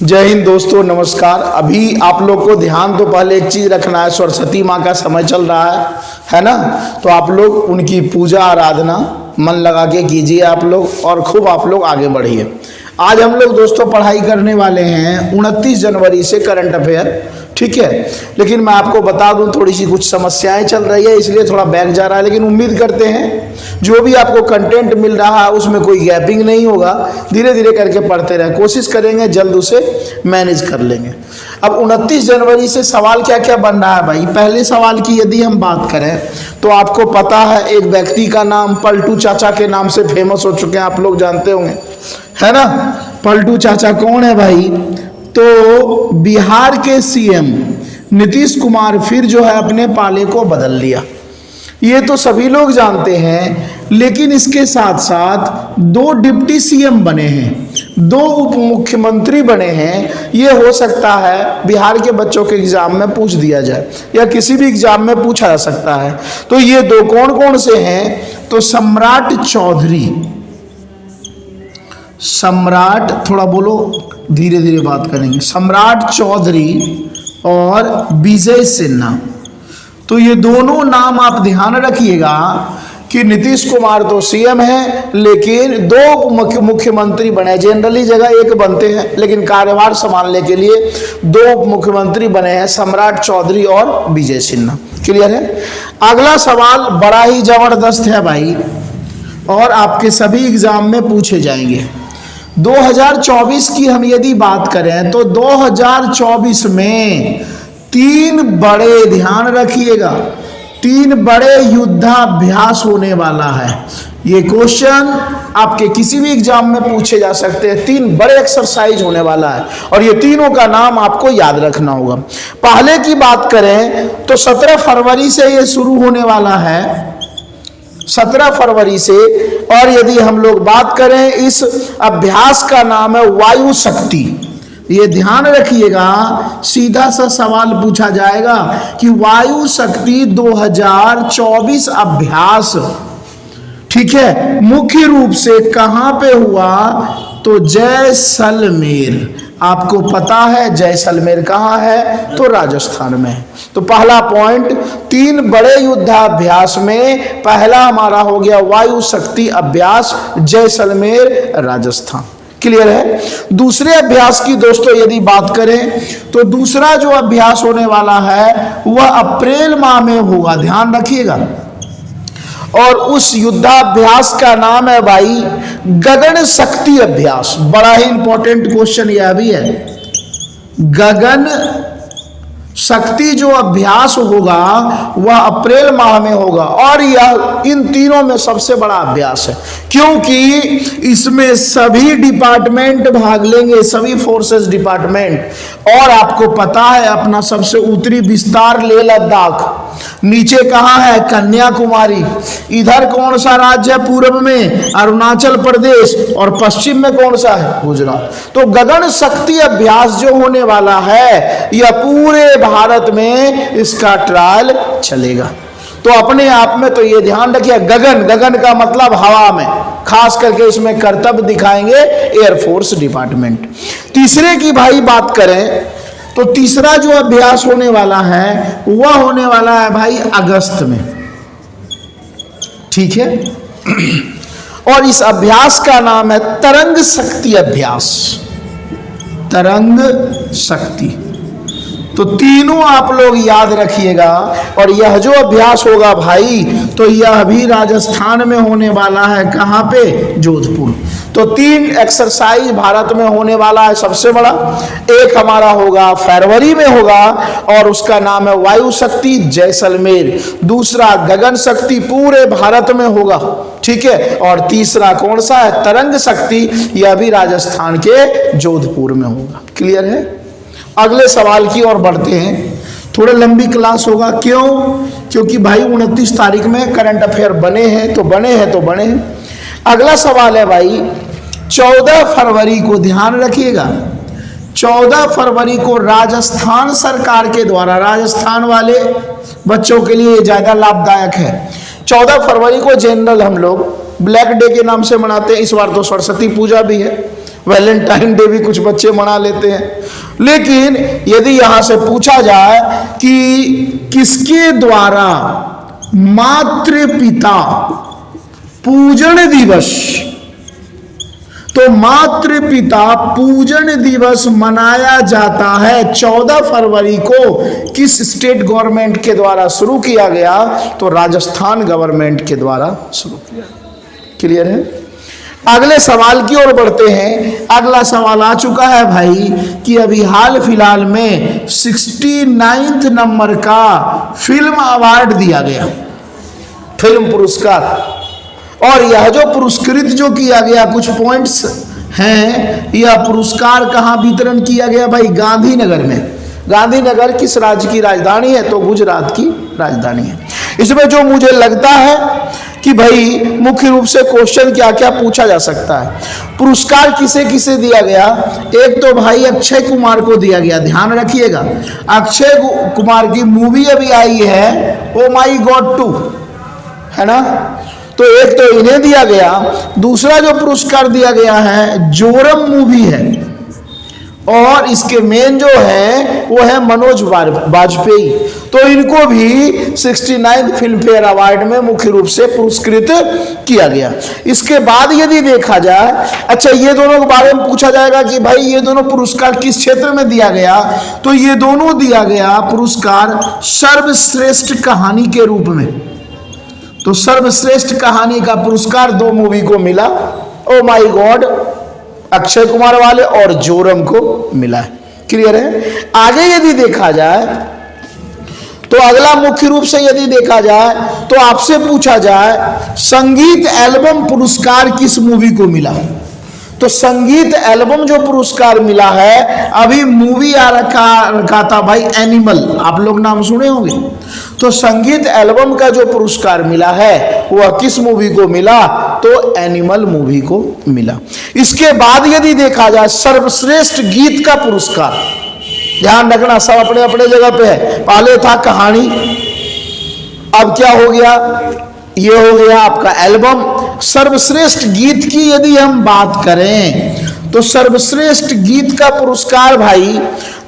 जय हिंद दोस्तों, नमस्कार। अभी आप लोग को ध्यान तो पहले एक चीज रखना है, सरस्वती माँ का समय चल रहा है ना। तो आप लोग उनकी पूजा आराधना मन लगा के कीजिए आप लोग, और खूब आप लोग आगे बढ़िए। आज हम लोग दोस्तों पढ़ाई करने वाले हैं 29 जनवरी से करंट अफेयर, ठीक है। लेकिन मैं आपको बता दूं, थोड़ी सी कुछ समस्याएं चल रही है, इसलिए थोड़ा बैक जा रहा है। लेकिन उम्मीद करते हैं जो भी आपको कंटेंट मिल रहा है उसमें कोई गैपिंग नहीं होगा। धीरे धीरे करके पढ़ते रहें, कोशिश करेंगे जल्द उसे मैनेज कर लेंगे। अब 29 जनवरी से सवाल क्या क्या बन रहा है भाई। पहले सवाल की यदि हम बात करें तो आपको पता है एक व्यक्ति का नाम पलटू चाचा के नाम से फेमस हो चुके हैं, आप लोग जानते होंगे, है ना। पलटू चाचा कौन है भाई? तो बिहार के सीएम नीतीश कुमार फिर जो है अपने पाले को बदल लिया, ये तो सभी लोग जानते हैं। लेकिन इसके साथ साथ 2 डिप्टी सीएम बने हैं, 2 उप मुख्यमंत्री बने हैं। ये हो सकता है बिहार के बच्चों के एग्जाम में पूछ दिया जाए या किसी भी एग्जाम में पूछा जा सकता है। तो ये 2 कौन कौन से हैं? तो सम्राट चौधरी, सम्राट, थोड़ा बोलो, धीरे धीरे बात करेंगे, सम्राट चौधरी और विजय सिन्हा। तो ये दोनों नाम आप ध्यान रखिएगा कि नीतीश कुमार तो सीएम है, लेकिन 2 मुख्यमंत्री बने। जनरली जगह 1 बनते हैं, लेकिन कार्यभार संभालने के लिए 2 मुख्यमंत्री बने हैं, सम्राट चौधरी और विजय सिन्हा। क्लियर है? अगला सवाल बड़ा ही जबरदस्त है भाई, और आपके सभी एग्जाम में पूछे जाएंगे। 2024 की हम यदि बात करें तो 2024 में 3 बड़े, ध्यान रखिएगा, 3 बड़े युद्धाभ्यास होने वाला है। ये क्वेश्चन आपके किसी भी एग्जाम में पूछे जा सकते हैं। 3 बड़े एक्सरसाइज होने वाला है, और ये तीनों का नाम आपको याद रखना होगा। पहले की बात करें तो 17 फरवरी से ये शुरू होने वाला है, 17 फरवरी से। और यदि हम लोग बात करें, इस अभ्यास का नाम है वायु शक्ति। ये ध्यान रखिएगा, सीधा सा सवाल पूछा जाएगा कि वायु शक्ति 2024 अभ्यास, ठीक है, मुख्य रूप से कहां पे हुआ? तो जैसलमेर। आपको पता है जैसलमेर कहाँ है? तो राजस्थान में। तो पहला पॉइंट, 3 बड़े युद्धाभ्यास में पहला हमारा हो गया वायु शक्ति अभ्यास, जैसलमेर, राजस्थान। क्लियर है? दूसरे अभ्यास की दोस्तों यदि बात करें तो दूसरा जो अभ्यास होने वाला है वह अप्रैल माह में होगा, ध्यान रखिएगा। और उस युद्धाभ्यास का नाम है भाई गगन शक्ति अभ्यास। बड़ा ही इंपॉर्टेंट क्वेश्चन यह भी है। गगन शक्ति जो अभ्यास होगा वह अप्रैल माह में होगा, और यह इन तीनों में सबसे बड़ा अभ्यास है, क्योंकि इसमें सभी डिपार्टमेंट भाग लेंगे, सभी फोर्सेस डिपार्टमेंट। और आपको पता है अपना सबसे उत्तरी विस्तार लेह लद्दाख, नीचे कहाँ है? कन्याकुमारी। इधर कौन सा राज्य है? पूर्व में अरुणाचल प्रदेश, और पश्चिम में कौन सा है? गुजरात। तो गगन शक्ति अभ्यास जो होने वाला है यह पूरे भारत में इसका ट्रायल चलेगा। तो अपने आप में तो ये ध्यान रखिए, गगन, गगन का मतलब हवा में, खास करके इसमें कर्तव्य दिखाएंगे एयरफोर्स डिपार्टमेंट। तीसरे की भाई बात करें तो तीसरा जो अभ्यास होने वाला है वह होने वाला है भाई अगस्त में, ठीक है। और इस अभ्यास का नाम है तरंग शक्ति अभ्यास, तरंग शक्ति। तो तीनों आप लोग याद रखिएगा। और यह जो अभ्यास होगा भाई, तो यह भी राजस्थान में होने वाला है। कहाँ पे? जोधपुर। तो 3 एक्सरसाइज भारत में होने वाला है सबसे बड़ा। एक हमारा होगा फरवरी में होगा, और उसका नाम है वायु शक्ति जैसलमेर। दूसरा गगन शक्ति पूरे भारत में होगा, ठीक है। और तीसरा कौन सा है? तरंग शक्ति, यह भी राजस्थान के जोधपुर में होगा। क्लियर है? अगले सवाल की ओर बढ़ते हैं। थोड़ा लंबी क्लास होगा, क्यों? क्योंकि भाई 29 तारीख में करंट अफेयर बने हैं तो बने हैं तो बने हैं। अगला सवाल है भाई 14 फरवरी को, ध्यान रखिएगा, 14 फरवरी को राजस्थान सरकार के द्वारा, राजस्थान वाले बच्चों के लिए ज़्यादा लाभदायक है। 14 फरवरी को जनरल हम लोग ब्लैक डे के नाम से मनाते हैं। इस बार तो सरस्वती पूजा भी है, वैलेंटाइन डे भी कुछ बच्चे मना लेते हैं। लेकिन यदि यहां से पूछा जाए कि किसके द्वारा मातृ पिता पूजन दिवस, तो मातृ पिता पूजन दिवस मनाया जाता है 14 फरवरी को किस स्टेट गवर्नमेंट के द्वारा शुरू किया गया? तो राजस्थान गवर्नमेंट के द्वारा शुरू किया। क्लियर है? अगले सवाल की ओर बढ़ते हैं। अगला सवाल आ चुका है भाई कि अभी हाल फिलहाल में 69 नंबर का फिल्म अवार्ड दिया गया, फिल्म पुरस्कार। और यह जो पुरस्कृत जो किया गया, कुछ पॉइंट्स हैं, यह पुरस्कार कहाँ वितरण किया गया भाई? गांधीनगर में। गांधीनगर किस राज्य की राजधानी है? तो गुजरात की राजधानी है। इसमें जो मुझे लगता है कि भाई मुख्य रूप से क्वेश्चन क्या क्या पूछा जा सकता है। पुरस्कार किसे किसे दिया गया? एक तो भाई अक्षय कुमार को दिया गया, ध्यान रखिएगा। अक्षय कुमार की मूवी अभी आई है ओ माई गॉड 2, है ना? तो एक तो इन्हें दिया गया। दूसरा जो पुरस्कार दिया गया है जोरम मूवी है, और इसके मेन जो है वो है मनोज वाजपेयी। तो इनको भी 69 फिल्म फेयर अवार्ड में मुख्य रूप से पुरस्कृत किया गया। इसके बाद यदि देखा जाए, अच्छा ये दोनों के बारे में पूछा जाएगा कि भाई ये दोनों पुरस्कार किस क्षेत्र में दिया गया? तो ये दोनों दिया गया पुरस्कार सर्वश्रेष्ठ कहानी के रूप में। तो सर्वश्रेष्ठ कहानी का पुरस्कार 2 मूवी को मिला, ओ माई गॉड अक्षय कुमार वाले और जोरम को मिला है। क्लियर है? आगे यदि देखा जाए तो अगला मुख्य रूप से यदि देखा जाए तो आपसे पूछा जाए संगीत एल्बम पुरस्कार किस मूवी को मिला? तो संगीत एल्बम जो पुरस्कार मिला है, अभी मूवी आ रखा था भाई एनिमल, आप लोग नाम सुने होंगे। तो संगीत एल्बम का जो पुरस्कार मिला है वह किस मूवी को मिला? तो एनिमल मूवी को मिला। इसके बाद यदि देखा जाए सर्वश्रेष्ठ गीत का पुरस्कार, ध्यान रखना सब अपने अपने जगह पे है। पहले था कहानी, अब क्या हो गया? ये हो गया आपका एल्बम। सर्वश्रेष्ठ गीत की यदि हम बात करें तो सर्वश्रेष्ठ गीत का पुरस्कार भाई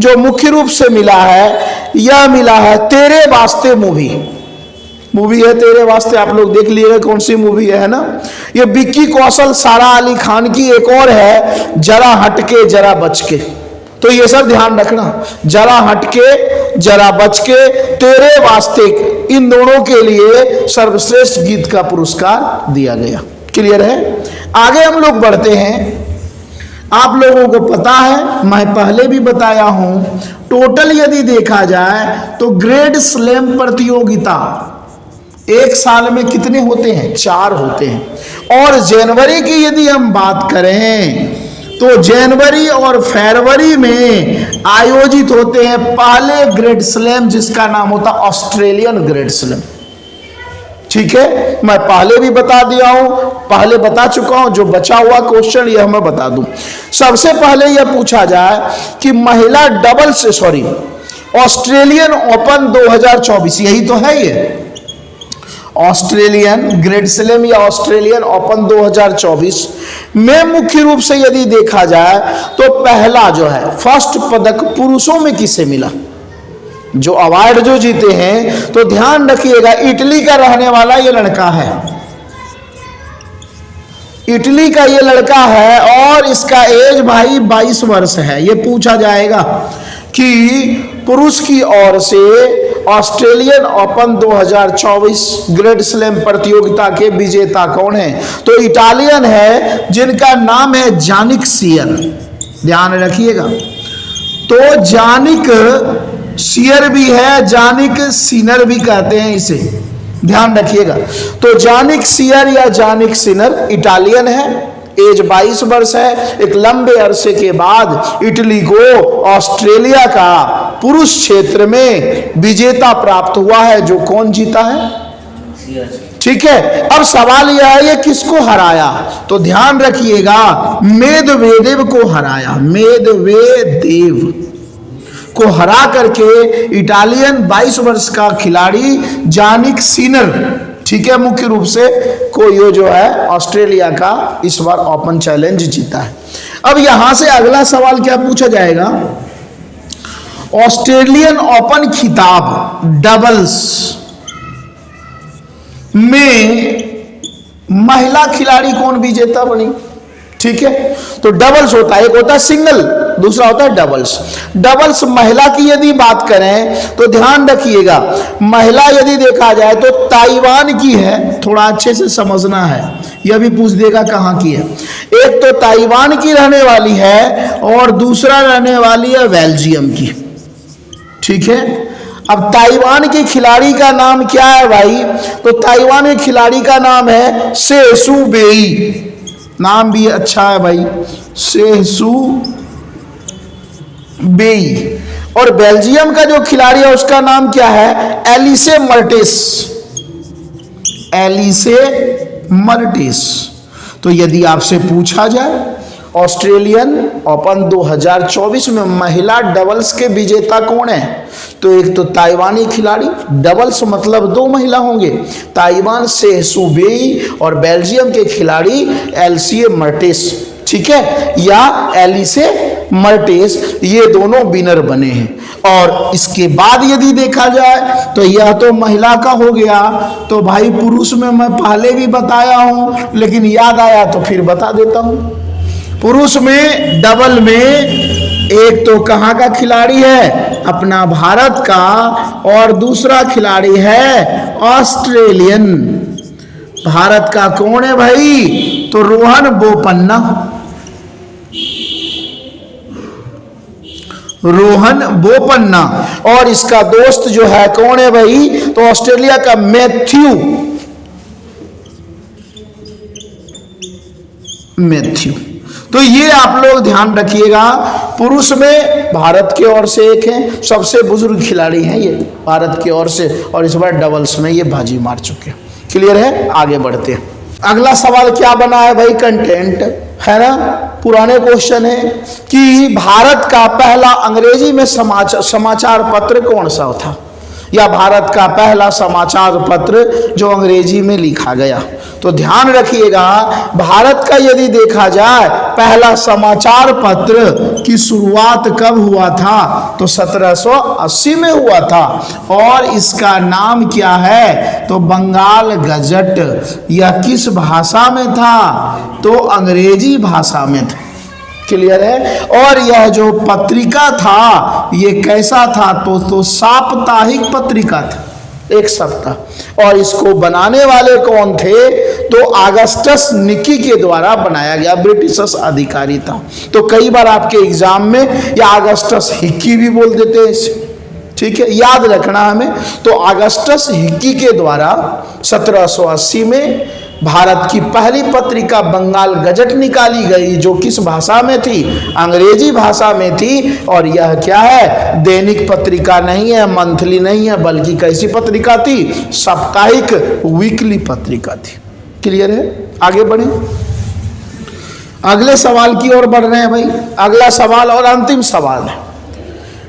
जो मुख्य रूप से मिला है, यह मिला है तेरे वास्ते मूवी है। तेरे वास्ते आप लोग देख लीजिएगा कौन सी मूवी है ना? ये विक्की कौशल, सारा अली खान की। एक और है जरा हटके जरा बच के। तो ये सब ध्यान रखना, जरा हटके जरा बच के, तेरे वास्ते, इन दोनों के लिए सर्वश्रेष्ठ गीत का पुरस्कार दिया गया। क्लियर है? आगे हम लोग बढ़ते हैं। आप लोगों को पता है, मैं पहले भी बताया हूं, टोटल यदि देखा जाए तो ग्रेड स्लैम प्रतियोगिता एक साल में कितने होते हैं? 4 होते हैं। और जनवरी की यदि हम बात करें तो जनवरी और फरवरी में आयोजित होते हैं पहले ग्रेड स्लैम, जिसका नाम होता ऑस्ट्रेलियन ग्रेड स्लैम। ठीक है, मैं पहले भी बता दिया हूं, पहले बता चुका हूं। जो बचा हुआ क्वेश्चन यह मैं बता दूं। सबसे पहले यह पूछा जाए कि महिला डबल्स, ऑस्ट्रेलियन ओपन 2024, यही तो है ये ऑस्ट्रेलियन ग्रेड स्लैम या ऑस्ट्रेलियन ओपन 2024 में मुख्य रूप से यदि देखा जाए तो पहला जो है फर्स्ट पदक पुरुषों में किसे मिला? जो अवार्ड जो जीते हैं, तो ध्यान रखिएगा इटली का रहने वाला ये लड़का है, इटली का ये लड़का है और इसका एज भाई 22 वर्ष है। ये पूछा जाएगा कि पुरुष की ओर से ऑस्ट्रेलियन ओपन 2024 ग्रेड स्लैम प्रतियोगिता के विजेता कौन है? तो इटालियन है जिनका नाम है जानिक सियर। ध्यान रखिएगा, तो जानिक सियर भी है, जानिक सिनर भी कहते हैं इसे, ध्यान रखिएगा। तो जानिक सियर या जानिक सिनर इटालियन है, एज 22 वर्ष है। एक लंबे अरसे के बाद इटली को ऑस्ट्रेलिया का पुरुष क्षेत्र में विजेता प्राप्त हुआ है। जो कौन जीता है? ठीक है, अब सवाल यह है ये किसको हराया? तो ध्यान रखिएगा मेदवेदेव को हराया। मेदवेदेव को हरा करके इटालियन 22 वर्ष का खिलाड़ी जानिक सिनर, ठीक है, मुख्य रूप से को ये जो है ऑस्ट्रेलिया का इस बार ओपन चैलेंज जीता है। अब यहां से अगला सवाल क्या पूछा जाएगा, ऑस्ट्रेलियन ओपन खिताब डबल्स में महिला खिलाड़ी कौन विजेता बनी? ठीक है, तो डबल्स होता है, एक होता है सिंगल, दूसरा होता है डबल्स। डबल्स महिला की यदि बात करें तो ध्यान रखिएगा, महिला यदि देखा जाए तो ताइवान की है, थोड़ा अच्छे से समझना है, यह भी पूछ देगा कहाँ की है। एक तो ताइवान की रहने वाली है और दूसरा रहने वाली है बेल्जियम की। ठीक है, अब ताइवान के खिलाड़ी का नाम क्या है भाई? तो ताइवान के खिलाड़ी का नाम है सेसु बेई, नाम भी अच्छा है भाई, सेसु बेई। और बेल्जियम का जो खिलाड़ी है उसका नाम क्या है? Elise Mertens, Elise Mertens. तो यदि आपसे पूछा जाए ऑस्ट्रेलियन ओपन 2024 में महिला डबल्स के विजेता कौन है, तो एक तो ताइवानी खिलाड़ी, डबल्स मतलब दो महिला होंगे, ताइवान से सुबेई, और बेल्जियम के खिलाड़ी एलिसे मर्टेस। ठीक है, या एलिसे मर्टेस, ये दोनों विनर बने हैं। और इसके बाद यदि देखा जाए तो यह तो महिला का हो गया, तो भाई पुरुष में मैं पहले भी बताया हूं लेकिन याद आया तो फिर बता देता हूं। पुरुष में डबल में एक तो कहाँ का खिलाड़ी है? अपना भारत का, और दूसरा खिलाड़ी है ऑस्ट्रेलियन। भारत का कौन है भाई? तो रोहन बोपन्ना, रोहन बोपन्ना। और इसका दोस्त जो है कौन है भाई? तो ऑस्ट्रेलिया का मैथ्यू। तो ये आप लोग ध्यान रखिएगा, पुरुष में भारत की ओर से एक है, सबसे बुजुर्ग खिलाड़ी हैं ये भारत की ओर से, और इस बार डबल्स में ये बाजी मार चुके हैं। क्लियर है, आगे बढ़ते हैं। अगला सवाल क्या बना है भाई? कंटेंट है ना, पुराने क्वेश्चन है कि भारत का पहला अंग्रेजी में समाचार पत्र कौन सा था, या भारत का पहला समाचार पत्र जो अंग्रेजी में लिखा गया। तो ध्यान रखिएगा, भारत का यदि देखा जाए पहला समाचार पत्र की शुरुआत कब हुआ था? तो 1780 में हुआ था, और इसका नाम क्या है? तो बंगाल गजट। यह किस भाषा में था? तो अंग्रेजी भाषा में था। क्लियर है। और यह जो पत्रिका था ये कैसा था? तो साप्ताहिक पत्रिका था, एक सप्ताह। और इसको बनाने वाले कौन थे? तो अगस्टस निकी के द्वारा बनाया गया, ब्रिटिश अधिकारी था। तो कई बार आपके एग्जाम में या अगस्टस हिक्की भी बोल देते हैं इसे, ठीक है, याद रखना हमें। तो अगस्टस हिक्की के द्वारा 1780 में भारत की पहली पत्रिका बंगाल गजट निकाली गई, जो किस भाषा में थी? अंग्रेजी भाषा में थी। और यह क्या है? दैनिक पत्रिका नहीं है, मंथली नहीं है, बल्कि कैसी पत्रिका थी? साप्ताहिक, वीकली पत्रिका थी। क्लियर है, आगे बढ़े। अगले सवाल की ओर बढ़ रहे हैं भाई। अगला सवाल और अंतिम सवाल है,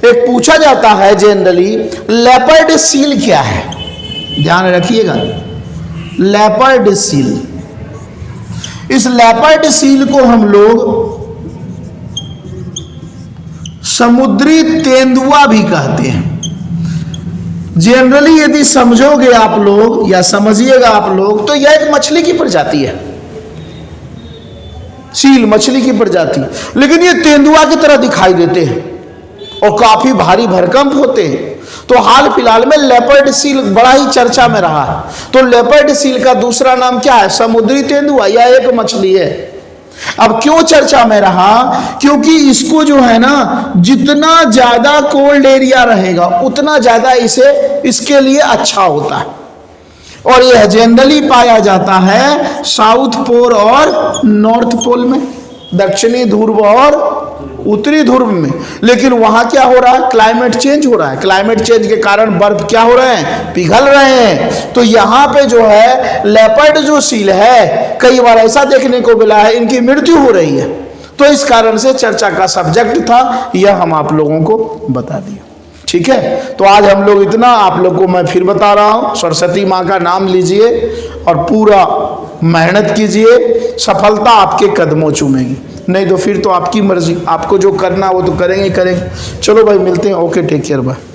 एक पूछा जाता है जनरली, लेपर्ड सील क्या है? ध्यान रखिएगा, लेपर्ड सील। इस लेपर्ड सील को हम लोग समुद्री तेंदुआ भी कहते हैं। जनरली यदि समझोगे आप लोग या समझिएगा आप लोग, तो यह एक मछली की प्रजाति है, सील मछली की प्रजाति, लेकिन ये तेंदुआ की तरह दिखाई देते हैं और काफी भारी भरकम होते हैं। तो हाल फिलहाल में लेपर्ड सील बड़ा ही चर्चा में रहा है। तो लेपर्ड सील का दूसरा नाम क्या है? समुद्री तेंदुआ, या एक मछली है। अब क्यों चर्चा में रहा? क्योंकि इसको जो है ना, जितना ज्यादा कोल्ड एरिया रहेगा उतना ज्यादा इसके लिए अच्छा होता है। और यह जनरली पाया जाता है साउथ पोल और नॉर्थ पोल में, दक्षिणी ध्रुव और उत्तरी ध्रुव में। लेकिन वहां क्या हो रहा है? क्लाइमेट चेंज हो रहा है। क्लाइमेट चेंज के कारण बर्फ क्या हो रहे हैं? पिघल रहे हैं। तो यहाँ पे जो है लेपर्ड जो सील है, कई बार ऐसा देखने को मिला है इनकी मृत्यु हो रही है। तो इस कारण से चर्चा का सब्जेक्ट था, यह हम आप लोगों को बता दिया। ठीक है, तो आज हम लोग इतना, आप लोग को मैं फिर बता रहा हूं, सरस्वती माँ का नाम लीजिए और पूरा मेहनत कीजिए, सफलता आपके कदमों चूमेगी। नहीं तो फिर तो आपकी मर्जी, आपको जो करना वो तो करेंगे ही करेंगे। चलो भाई मिलते हैं, ओके टेक केयर बाय।